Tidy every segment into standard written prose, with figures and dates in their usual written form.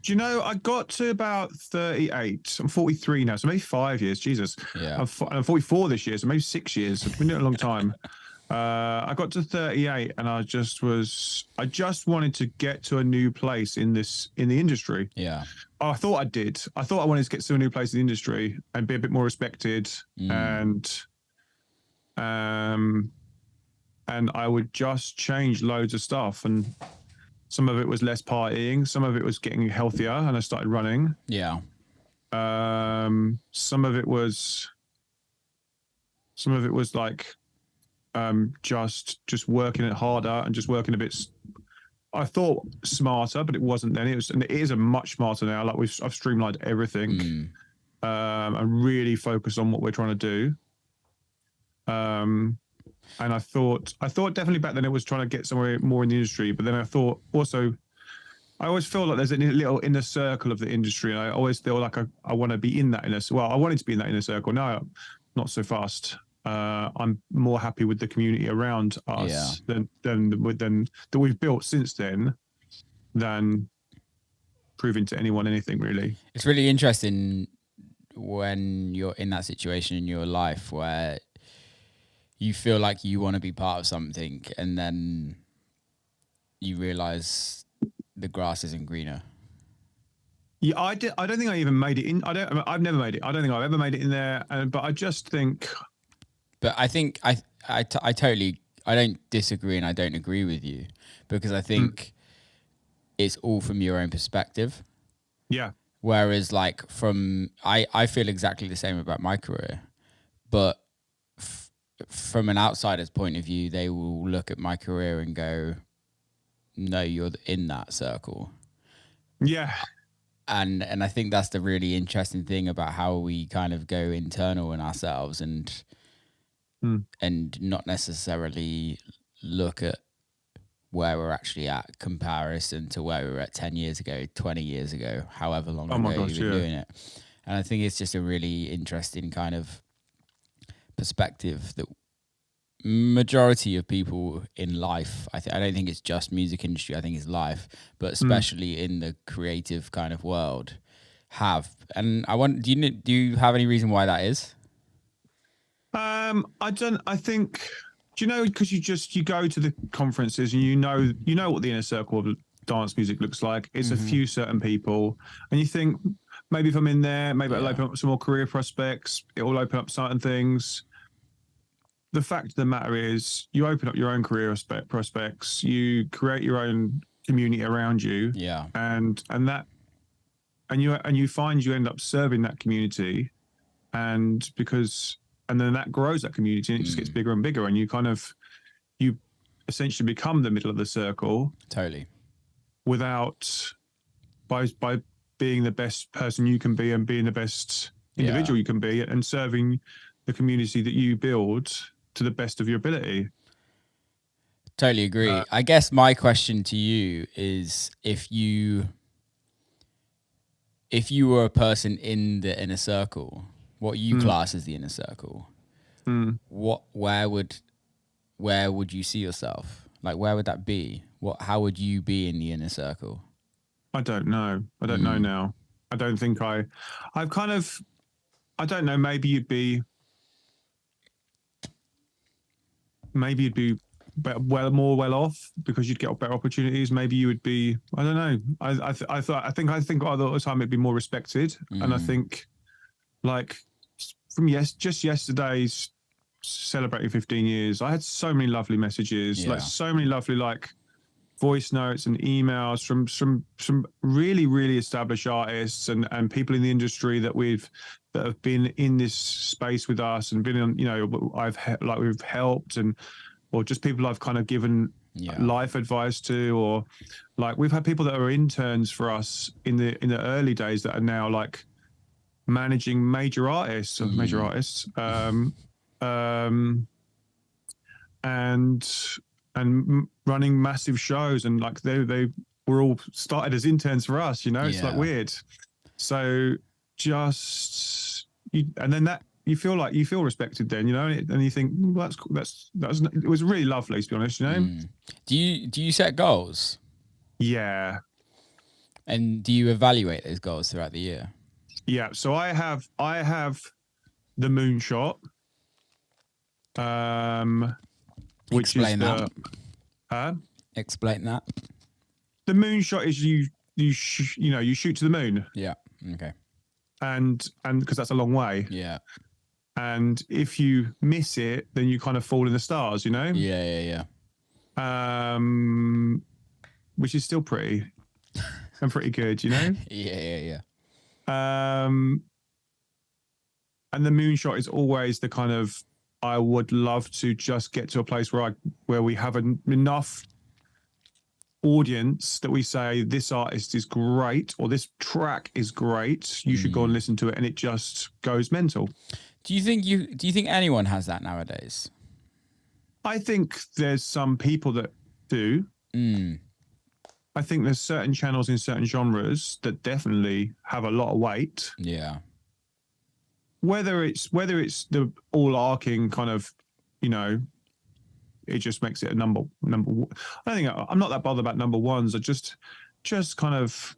Do you know, I got to about 38. I'm 43 now, so maybe 5 years. Jesus. Yeah. I'm 44 this year, so maybe 6 years. It's been doing it a long time. I got to 38 and I just wanted to get to a new place in the industry. Yeah. I thought I did. I thought I wanted to get to a new place in the industry and be a bit more respected, and I would just change loads of stuff, and some of it was less partying, some of it was getting healthier, and I started running. Yeah. Some of it was like just working it harder and just working a bit. I thought smarter, but it wasn't then. It is a much smarter now. Like I've streamlined everything, and really focused on what we're trying to do. And I thought definitely back then it was trying to get somewhere more in the industry, but then I thought also, I always feel like there's a little inner circle of the industry, and I always feel like I want to be in that inner. Well, I wanted to be in that inner circle. No, not so fast. I'm more happy with the community around us than that we've built since then, than proving to anyone anything really. It's really interesting when you're in that situation in your life where you feel like you want to be part of something, and then you realize the grass isn't greener. Yeah, I did. I don't think I even made it in. I've never made it. I don't think I've ever made it in there. But I just think. But I think I totally, I don't disagree and I don't agree with you, because I think it's all from your own perspective. Yeah. Whereas like I feel exactly the same about my career, but from an outsider's point of view, they will look at my career and go, no, you're in that circle. Yeah. And I think that's the really interesting thing about how we kind of go internal in ourselves and not necessarily look at where we're actually at comparison to where we were at 10 years ago, 20 years ago, however long ago you've been doing it. And I think it's just a really interesting kind of perspective that majority of people in life, I don't think it's just music industry, I think it's life, but especially in the creative kind of world have. And I want, do you have any reason why that is? I think, do you know, because you go to the conferences and you know what the inner circle of dance music looks like. It's a few certain people, and you think, maybe if I'm in there, maybe it'll open up some more career prospects, it will open up certain things. The fact of the matter is, you open up your own career prospects, you create your own community around you, and you find you end up serving that community, and then that grows that community, and it just gets bigger and bigger, and you essentially become the middle of the circle. Totally. By being the best person you can be and being the best individual you can be, and serving the community that you build to the best of your ability. Totally agree. I guess my question to you is, if you were a person in the inner circle, what you class as the inner circle, where would you see yourself? Like, where would that be? How would you be in the inner circle? I don't know. I don't know now. I don't think I don't know. Maybe you'd be more well off because you'd get better opportunities. Maybe you would be, I don't know. I think all the time it'd be more respected. And I think, like, just yesterday's celebrating 15 years, I had so many lovely messages, like so many lovely voice notes and emails from some really, really established artists and people in the industry that have been in this space with us and been on, we've helped, or just people I've kind of given life advice to, or like we've had people that are interns for us in the early days that are now like managing major artists, and running massive shows, and like they were all started as interns for us, it's like weird. So and then that you feel respected then, and you think, well, that's it was really lovely, to be honest, Do you set goals? Yeah. And do you evaluate those goals throughout the year? Yeah. So I have the moonshot, which is Explain that. Explain that. The moonshot is you shoot to the moon. Yeah. Okay. And because that's a long way. Yeah. And if you miss it, then you kind of fall in the stars, you know? Yeah. Which is still pretty good, you know? Yeah. And the moonshot is always the kind of, I would love to just get to a place where we have enough audience that we say this artist is great or this track is great. You should go and listen to it, and it just goes mental. Do you think anyone has that nowadays? I think there's some people that do. I think there's certain channels in certain genres that definitely have a lot of weight. Yeah. Whether it's the all arcing kind of, you know, it just makes it a number. I don't think I'm not that bothered about number ones. I just kind of,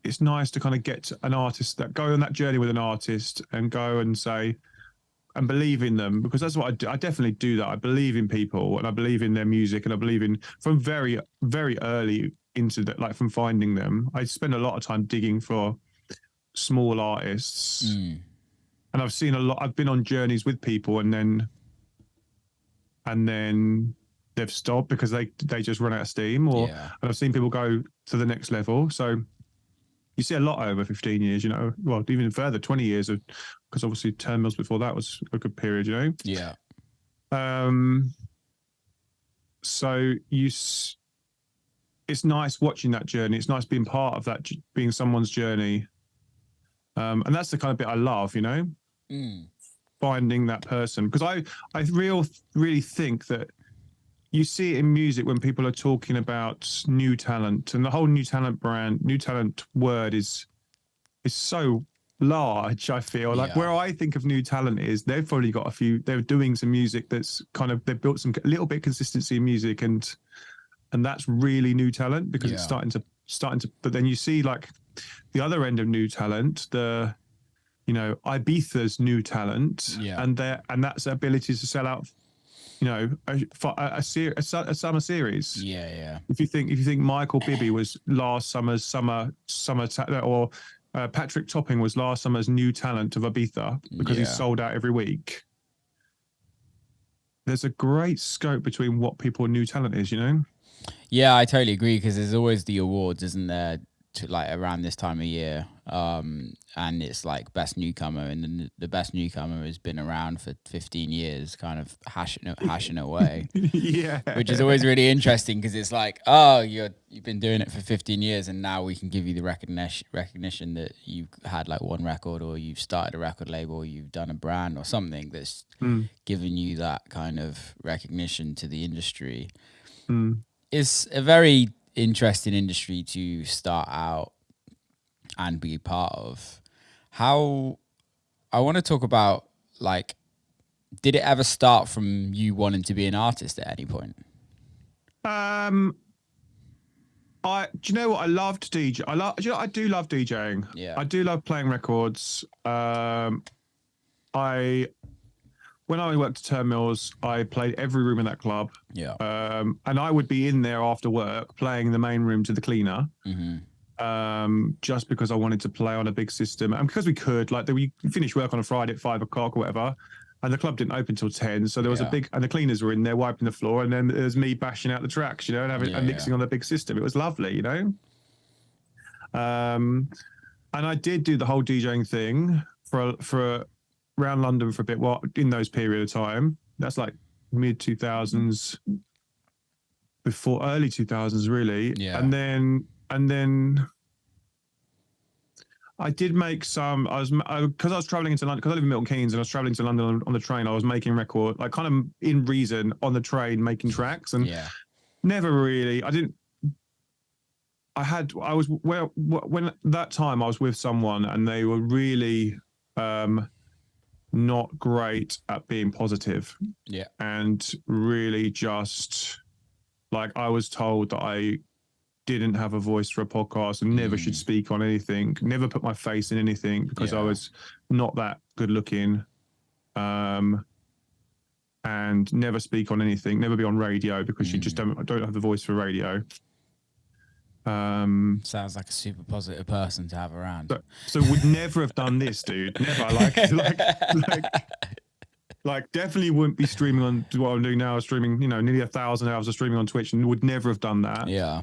it's nice to kind of get an artist, that go on that journey with an artist and go and say and believe in them, because that's what I do. I definitely do that. I believe in people and I believe in their music, and I believe in, from very, very early into that, like from finding them. I spend a lot of time digging for small artists, and I've seen a lot. I've been on journeys with people, and then they've stopped because they just run out of steam, and I've seen people go to the next level. So you see a lot over 15 years, you know, well, even further, 20 years of, because obviously Turnmills before that was a good period, you know? Yeah. So it's nice watching that journey. It's nice being part of that, being someone's journey. And that's the kind of bit I love, you know? Finding that person. Because I really think that you see it in music when people are talking about new talent, and the whole new talent word is so large. I feel like where I think of new talent is they've probably got they're doing some music that's kind of, they've built some little bit consistency in music, and that's really new talent, because it's starting to, but then you see like the other end of new talent, the, you know, Ibiza's new talent, and that's the ability to sell out, you know, a summer series. Yeah. If you think Michael Bibby was last summer's or Patrick Topping was last summer's new talent of Ibiza, because he's sold out every week. There's a great scope between what people new talent is, you know? Yeah, I totally agree, because there's always the awards, isn't there, to like around this time of year, and it's like best newcomer, and then the best newcomer has been around for 15 years, kind of hashing away. Which is always really interesting, because it's like, oh, you've been doing it for 15 years, and now we can give you the recognition that you've had like one record, or you've started a record label, or you've done a brand or something that's given you that kind of recognition to the industry. It's a very interesting industry to start out and be part of. How, I want to talk about, like, did it ever start from you wanting to be an artist at any point? Do you know what? I loved DJ. I do love DJing. Yeah. I do love playing records. When I worked at Turnmills, I played every room in that club. Yeah. And I would be in there after work playing the main room to the cleaner. Just because I wanted to play on a big system, and because we could, like, we finished work on a Friday at 5 o'clock or whatever, and the club didn't open till 10, so there was a big, and the cleaners were in there wiping the floor, and then there was me bashing out the tracks, you know, and mixing on the big system. It was lovely, you know. And I did do the whole DJing thing for around London for a bit. In those period of time, that's like mid 2000s, before early 2000s, really. Yeah. And then I did make some. Because I was traveling into London, because I live in Milton Keynes, and I was traveling to London on the train. I was making record, like kind of in reason, on the train, making tracks, and never really. When that time I was with someone, and they were really not great at being positive. And really just, like, I was told that didn't have a voice for a podcast and never should speak on anything, never put my face in anything because I was not that good looking, and never speak on anything, never be on radio because you just don't have the voice for radio. Sounds like a super positive person to have around. So would never have done this, dude. Never. Like definitely wouldn't be streaming on what I'm doing now, streaming, nearly 1,000 hours of streaming on Twitch, and would never have done that. Yeah.